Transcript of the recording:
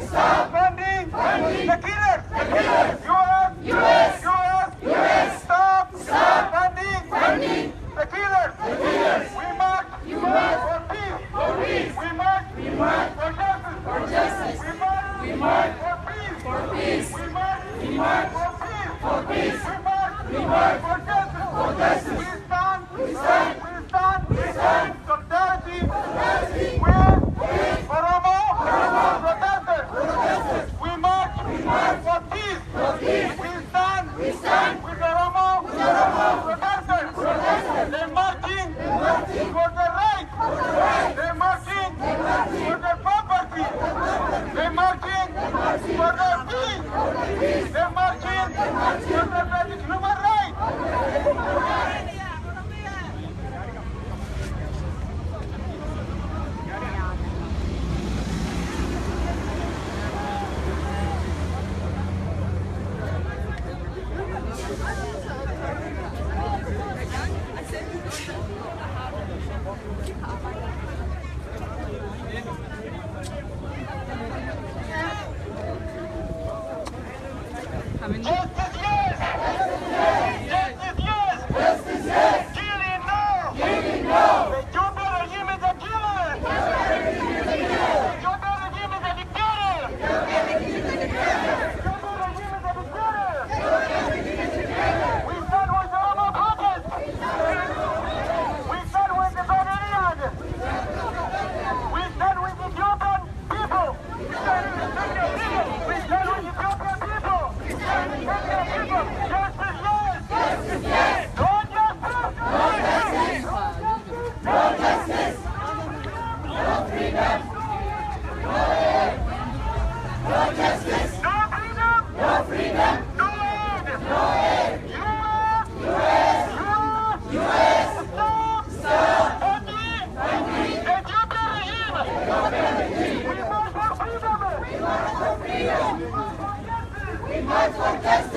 Stop funding the killers. U.S. Stop funding the killers. We march for peace. We march for justice. We march for peace. We march for peace. We march for justice. We stand. Solidarity with Oromo protesters. We march for peace. We stand with Oromo protesters. They're marching for their rights. They're marching for their property. They're marching for their peace. They're marching for their basic human rights. Justice yes! Justice yes! Killing no! The Juba regime is a killer! The Juba regime is a dictator! We stand with the Oromo protest! We stand with the Bavarian! We stand with the Ethiopian people! We stand with Ethiopian people! Justice yes! No justice! No justice! No freedom! No aid! No justice! No freedom! No freedom! No aid! U.S. Stop! Funding the Ethiopian regime! We march for freedom! We march for justice!